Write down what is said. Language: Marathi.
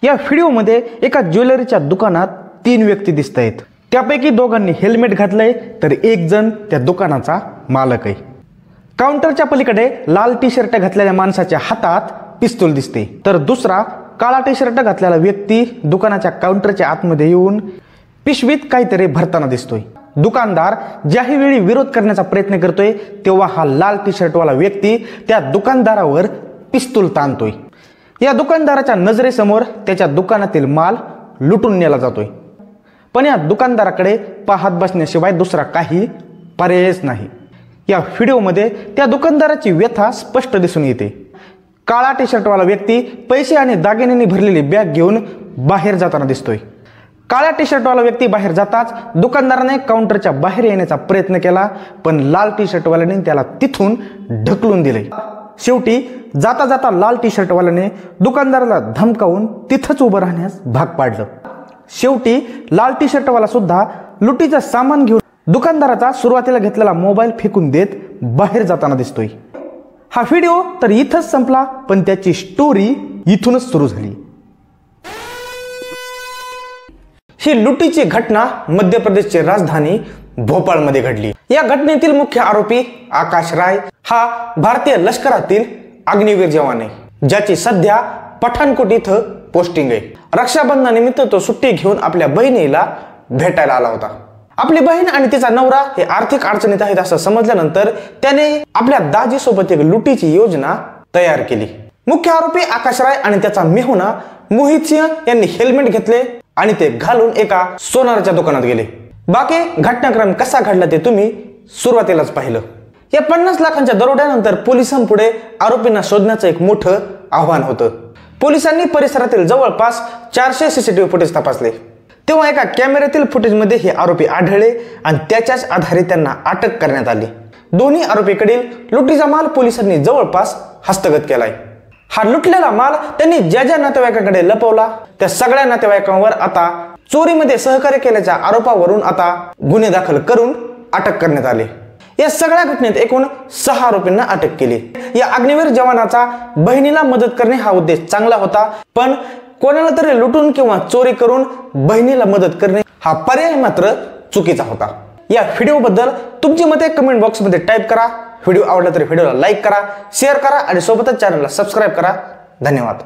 या व्हिडिओमध्ये एका ज्वेलरीच्या दुकानात 3 व्यक्ती दिसत आहेत। त्यापैकी दोघांनी हेल्मेट घातलंय तर एक जण त्या दुकानाचा मालक आहे। काउंटरच्या पलीकडे लाल टी शर्ट घातलेल्या माणसाच्या हातात पिस्तूल दिसते, तर दुसरा काळा टी शर्ट घातलेला व्यक्ती दुकानाच्या काउंटरच्या आतमध्ये येऊन पिशवीत काहीतरी भरताना दिसतोय। दुकानदार ज्याही वेळी विरोध करण्याचा प्रयत्न करतोय तेव्हा हा लाल टी शर्टवाला व्यक्ती त्या दुकानदारावर पिस्तूल ताणतोय। या दुकानदाराच्या नजरेसमोर त्याच्या दुकानातील माल लुटून नेला जातोय, पण या दुकानदाराकडे पाहत बसण्याशिवाय दुसरा काही पर्यायच नाही। या व्हिडिओमध्ये त्या दुकानदाराची व्यथा स्पष्ट दिसून येते। काळा टी शर्टवाला व्यक्ती पैसे आणि दागिन्यांनी भरलेली बॅग घेऊन बाहेर जाताना दिसतोय। काळ्या टी शर्टवाला व्यक्ती बाहेर जाताच दुकानदाराने काउंटरच्या बाहेर येण्याचा प्रयत्न केला, पण लाल टी शर्टवाल्याने त्याला तिथून ढकलून दिले। शेवटी जाता जाता लाल टी शर्टवाल्याने दुकानदाराला धमकावून तिथंच उभं राहण्यास भाग पाडलं। शेवटी लाल टी शर्टवाला सुद्धा लुटीचं सामान घेऊन दुकानदाराचा सुरुवातीला घेतलेला मोबाईल फेकून देत बाहेर जाताना दिसतोय। हा व्हिडिओ तर इथंच संपला, पण त्याची स्टोरी इथूनच सुरू झाली। ही लुटीची घटना मध्य प्रदेशची राजधानी भोपाळमध्ये घडली। या घटनेतील मुख्य आरोपी आकाश राय हा भारतीय लष्करातील अग्निवीर जवान आहे, ज्याची सध्या पठाणकोट इथं पोस्टिंग आहे। रक्षाबंधनानिमित्त तो सुट्टी घेऊन आपल्या बहिणीला भेटायला आला होता। आपली बहीण आणि तिचा नवरा हे आर्थिक अडचणीत आहेत असं समजल्यानंतर त्याने आपल्या दाजीसोबत एक लुटीची योजना तयार केली। मुख्य आरोपी आकाश राय आणि त्याचा मेहुणा मोहित सिंह यांनी हेल्मेट घेतले आणि ते घालून एका सोनाराच्या दुकानात गेले। बाकी घटनाक्रम कसा घडला ते तुम्ही सुरुवातीलाच पाहिलं। या 50 लाखांच्या दरोड्यानंतर पोलिसांपुढे आरोपींना शोधण्याचं एक मोठं आव्हान होतं। पोलिसांनी परिसरातील जवळपास 400 सीसीटीव्ही फुटेज तपासले, तेव्हा एका कॅमेऱ्यातील फुटेजमध्ये हे आरोपी आढळले आणि त्याच्याच आधारे त्यांना अटक करण्यात आली। दोन्ही आरोपीकडील लुटीचा माल पोलिसांनी जवळपास हस्तगत केलाय। हा लुटलेला माल त्यांनी ज्या ज्या नातेवाईकांकडे लपवला त्या सगळ्या नातेवाईकांवर आता चोरीमध्ये सहकार्य केल्याच्या आरोपावरून आता गुन्हे दाखल करून अटक करण्यात आले। या सगळ्या घटनेत एकूण 6 आरोपींना अटक केली। या अग्निवीर जवानाचा बहिणीला मदत करणे हा उद्देश चांगला होता, पण कोणाला तरी लुटून किंवा चोरी करून बहिणीला मदत करणे हा पर्याय मात्र चुकीचा होता। या व्हिडिओबद्दल तुमची मते कमेंट बॉक्समध्ये टाईप करा। व्हिडिओ आवडला तर व्हिडिओला लाईक करा, शेअर करा आणि सोबतच चॅनलला सबस्क्राईब करा। धन्यवाद।